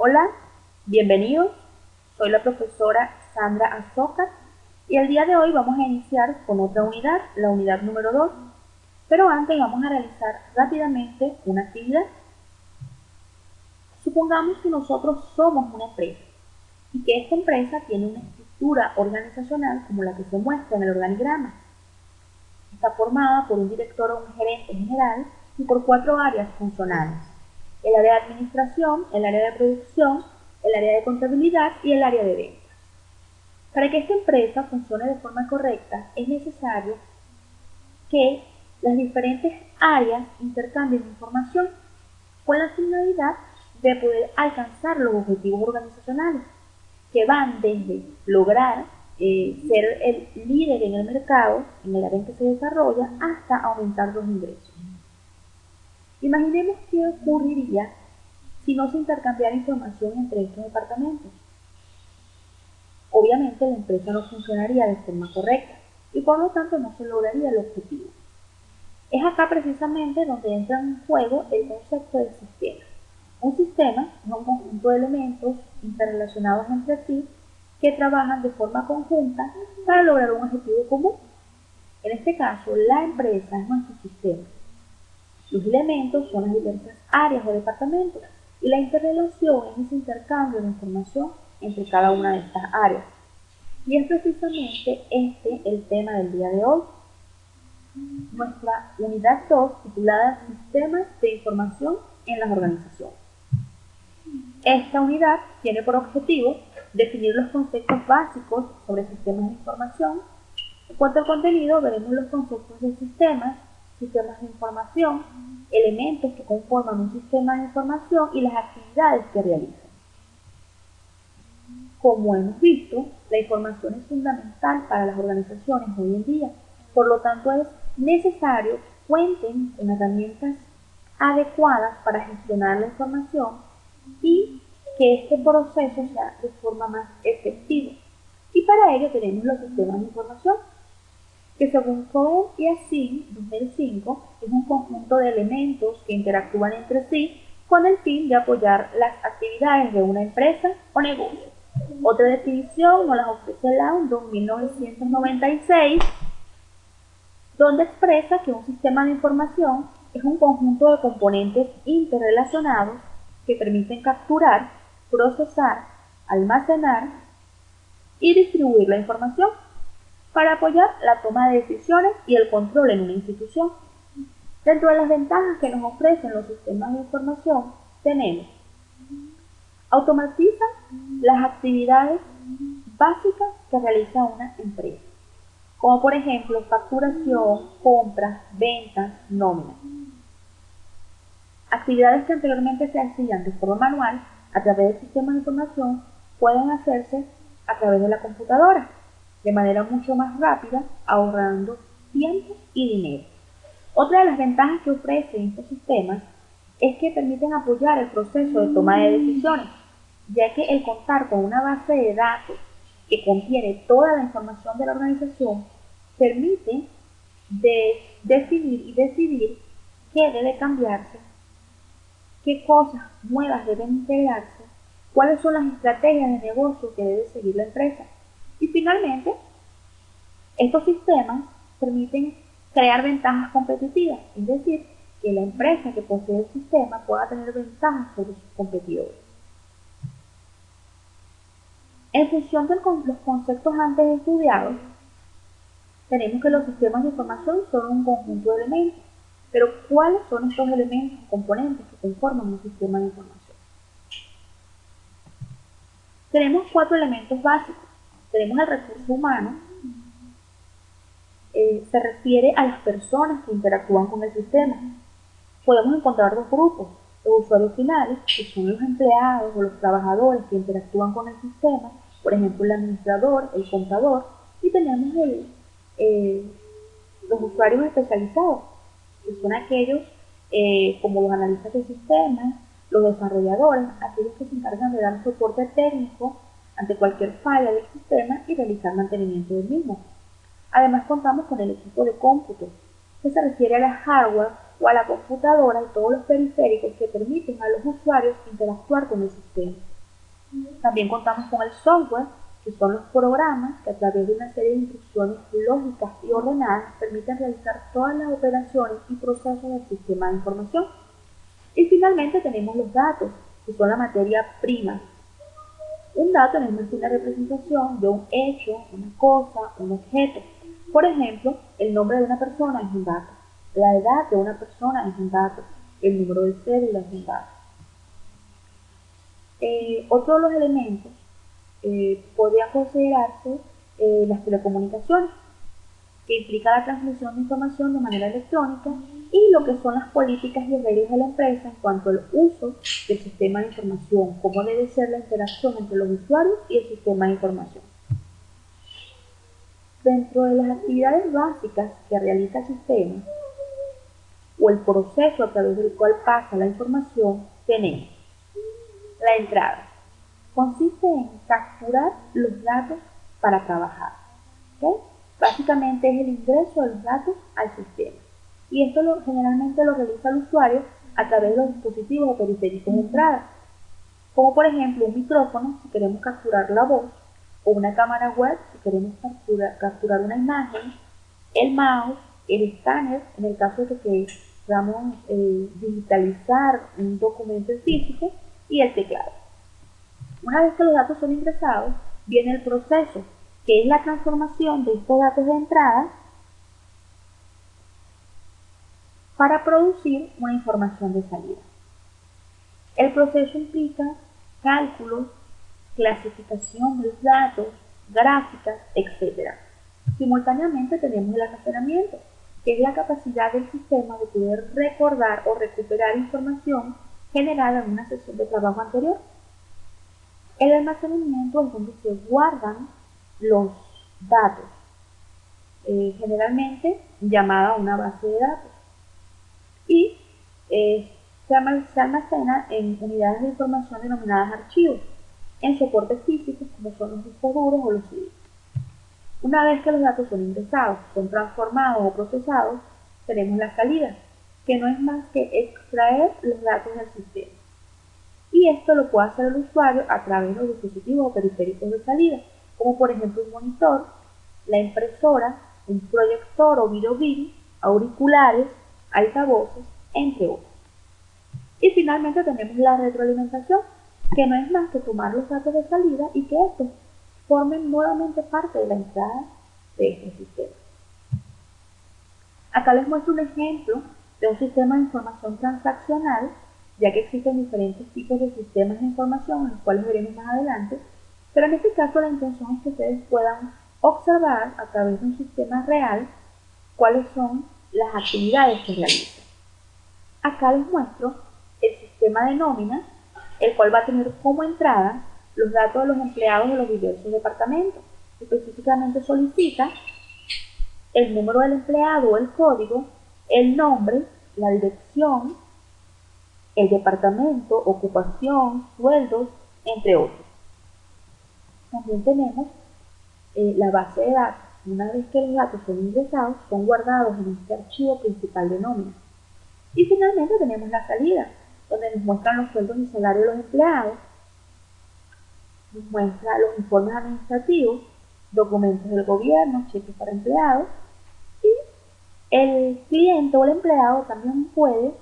Hola, bienvenidos. Soy la profesora Sandra Azócar y el día de hoy vamos a iniciar con otra unidad, la unidad número 2. Pero antes vamos a realizar rápidamente una actividad. Supongamos que nosotros somos una empresa y que esta empresa tiene una estructura organizacional como la que se muestra en el organigrama. Está formada por un director o un gerente general y por 4 áreas funcionales: el área de administración, el área de producción, el área de contabilidad y el área de ventas. Para que esta empresa funcione de forma correcta, es necesario que las diferentes áreas intercambien información con la finalidad de poder alcanzar los objetivos organizacionales, que van desde lograr ser el líder en el mercado, en el área en que se desarrolla, hasta aumentar los ingresos. Imaginemos qué ocurriría si no se intercambiara información entre estos departamentos. Obviamente la empresa no funcionaría de forma correcta y por lo tanto no se lograría el objetivo. Es acá precisamente donde entra en juego el concepto de sistema. Un sistema es un conjunto de elementos interrelacionados entre sí que trabajan de forma conjunta para lograr un objetivo común. En este caso, la empresa es nuestro sistema. Los elementos son las diversas áreas o departamentos y la interrelación es ese intercambio de información entre cada una de estas áreas. Y es precisamente este el tema del día de hoy, nuestra unidad 2 titulada Sistemas de Información en las Organizaciones. Esta unidad tiene por objetivo definir los conceptos básicos sobre sistemas de información. En cuanto al contenido, veremos los conceptos de sistemas, sistemas de información, elementos que conforman un sistema de información y las actividades que realizan. Como hemos visto, la información es fundamental para las organizaciones hoy en día, por lo tanto es necesario que cuenten con herramientas adecuadas para gestionar la información y que este proceso sea de forma más efectiva. Y para ello tenemos los sistemas de información, que según Cohen y Assin 2005 es un conjunto de elementos que interactúan entre sí con el fin de apoyar las actividades de una empresa o negocio. Otra definición nos la ofrece Landon 1996, donde expresa que un sistema de información es un conjunto de componentes interrelacionados que permiten capturar, procesar, almacenar y distribuir la información para apoyar la toma de decisiones y el control en una institución. Dentro de las ventajas que nos ofrecen los sistemas de información tenemos: automatizan las actividades básicas que realiza una empresa, como por ejemplo facturación, compras, ventas, nóminas. Actividades que anteriormente se hacían de forma manual a través del sistema de información pueden hacerse a través de la computadora de manera mucho más rápida, ahorrando tiempo y dinero. Otra de las ventajas que ofrecen estos sistemas es que permiten apoyar el proceso de toma de decisiones, ya que el contar con una base de datos que contiene toda la información de la organización permite definir y decidir qué debe cambiarse, qué cosas nuevas deben integrarse, cuáles son las estrategias de negocio que debe seguir la empresa. Y finalmente, estos sistemas permiten crear ventajas competitivas, es decir, que la empresa que posee el sistema pueda tener ventajas sobre sus competidores. En función de los conceptos antes estudiados, tenemos que los sistemas de información son un conjunto de elementos. Pero ¿cuáles son estos elementos o componentes que conforman un sistema de información? Tenemos 4 elementos básicos. Tenemos el recurso humano, se refiere a las personas que interactúan con el sistema. Podemos encontrar 2 grupos: los usuarios finales, que son los empleados o los trabajadores que interactúan con el sistema, por ejemplo el administrador, el contador, y tenemos los usuarios especializados, que son aquellos como los analistas de sistemas, los desarrolladores, aquellos que se encargan de dar soporte técnico ante cualquier falla del sistema y realizar mantenimiento del mismo. Además contamos con el equipo de cómputo, que se refiere a la hardware o a la computadora y todos los periféricos que permiten a los usuarios interactuar con el sistema. También contamos con el software, que son los programas que a través de una serie de instrucciones lógicas y ordenadas permiten realizar todas las operaciones y procesos del sistema de información. Y finalmente tenemos los datos, que son la materia prima. Un dato no es más que una representación de un hecho, una cosa, un objeto. Por ejemplo, el nombre de una persona es un dato, la edad de una persona es un dato, el número de cédula es un dato. Otro de los elementos podría considerarse las telecomunicaciones, que implica la transmisión de información de manera electrónica, y lo que son las políticas y reglas de la empresa en cuanto al uso del sistema de información, cómo debe ser la interacción entre los usuarios y el sistema de información. Dentro de las actividades básicas que realiza el sistema, o el proceso a través del cual pasa la información, tenemos la entrada. Consiste en capturar los datos para trabajar. ¿Okay? Básicamente es el ingreso de los datos al sistema. Y esto generalmente lo realiza el usuario a través de los dispositivos o periféricos de entrada. Como por ejemplo un micrófono si queremos capturar la voz, o una cámara web si queremos capturar una imagen, el mouse, el escáner en el caso de que queramos digitalizar un documento en físico, y el teclado. Una vez que los datos son ingresados, viene el proceso, que es la transformación de estos datos de entrada para producir una información de salida. El proceso implica cálculos, clasificación de los datos, gráficas, etc. Simultáneamente tenemos el almacenamiento, que es la capacidad del sistema de poder recordar o recuperar información generada en una sesión de trabajo anterior. El almacenamiento es donde se guardan los datos, generalmente llamada una base de datos, y se almacena en unidades de información denominadas archivos, en soportes físicos como son los discos duros o los CDs. Una vez que los datos son ingresados, son transformados o procesados, tenemos la salida, que no es más que extraer los datos del sistema. Y esto lo puede hacer el usuario a través de los dispositivos o periféricos de salida, como por ejemplo un monitor, la impresora, un proyector o videobeam, auriculares, altavoces, entre otros. Y finalmente tenemos la retroalimentación, que no es más que tomar los datos de salida y que estos formen nuevamente parte de la entrada de este sistema. Acá les muestro un ejemplo de un sistema de información transaccional, ya que existen diferentes tipos de sistemas de información, en los cuales veremos más adelante, pero en este caso la intención es que ustedes puedan observar a través de un sistema real cuáles son las actividades que realizan. Acá les muestro el sistema de nómina, el cual va a tener como entrada los datos de los empleados de los diversos departamentos. Específicamente solicita el número del empleado o el código, el nombre, la dirección, el departamento, ocupación, sueldos, entre otros. También tenemos la base de datos. Una vez que los datos son ingresados, son guardados en este archivo principal de nómina. Y finalmente tenemos la salida, donde nos muestran los sueldos y salarios de los empleados, nos muestra los informes administrativos, documentos del gobierno, cheques para empleados, y el cliente o el empleado también puede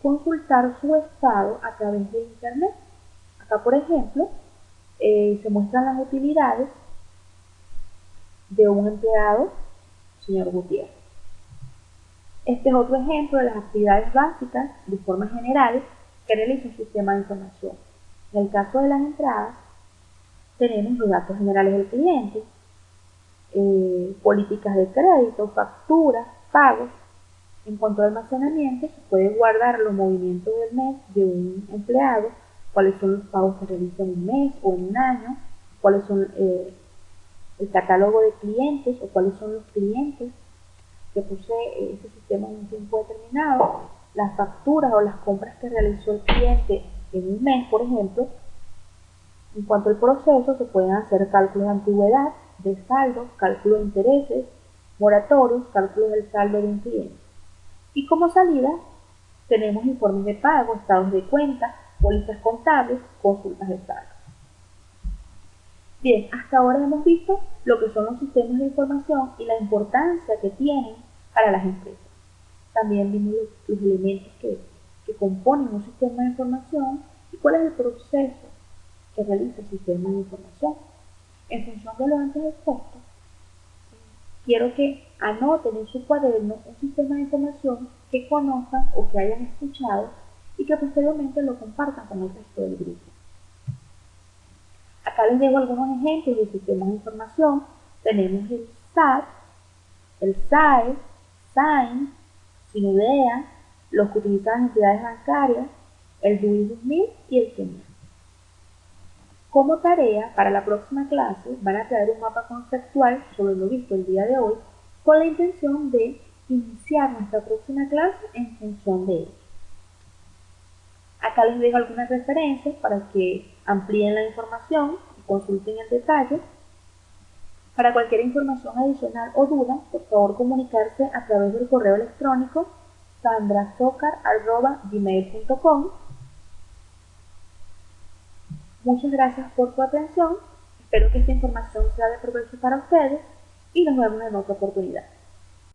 consultar su estado a través de internet. Acá, por ejemplo, se muestran las utilidades de un empleado, señor Gutiérrez. Este es otro ejemplo de las actividades básicas, de forma general, que realiza un sistema de información. En el caso de las entradas, tenemos los datos generales del cliente, políticas de crédito, facturas, pagos. En cuanto al almacenamiento, se puede guardar los movimientos del mes de un empleado, cuáles son los pagos que realiza en un mes o en un año, cuáles son el catálogo de clientes o cuáles son los clientes que posee ese sistema en un tiempo determinado, las facturas o las compras que realizó el cliente en un mes, por ejemplo. En cuanto al proceso, se pueden hacer cálculos de antigüedad, de saldo, cálculos de intereses, moratorios, cálculos del saldo de un cliente. Y como salida, tenemos informes de pago, estados de cuenta, pólizas contables, consultas de saldo. Bien, hasta ahora hemos visto lo que son los sistemas de información y la importancia que tienen para las empresas. También vimos los elementos que componen un sistema de información y cuál es el proceso que realiza el sistema de información. En función de lo antes expuesto, quiero que anoten en su cuaderno un sistema de información que conozcan o que hayan escuchado y que posteriormente lo compartan con el resto del grupo. Acá les dejo algunos ejemplos de sistemas de información. Tenemos el SAT, el SAE, SAIN, Sinudea, los que utilizan las entidades bancarias, el DUI 2000 y el CENIA. Como tarea, para la próxima clase van a crear un mapa conceptual sobre lo visto el día de hoy con la intención de iniciar nuestra próxima clase en función de ello. Acá les dejo algunas referencias para que amplíen la información y consulten el detalle. Para cualquier información adicional o duda, por favor comunicarse a través del correo electrónico sandrasocar@gmail.com. Muchas gracias por tu atención, espero que esta información sea de provecho para ustedes y nos vemos en otra oportunidad.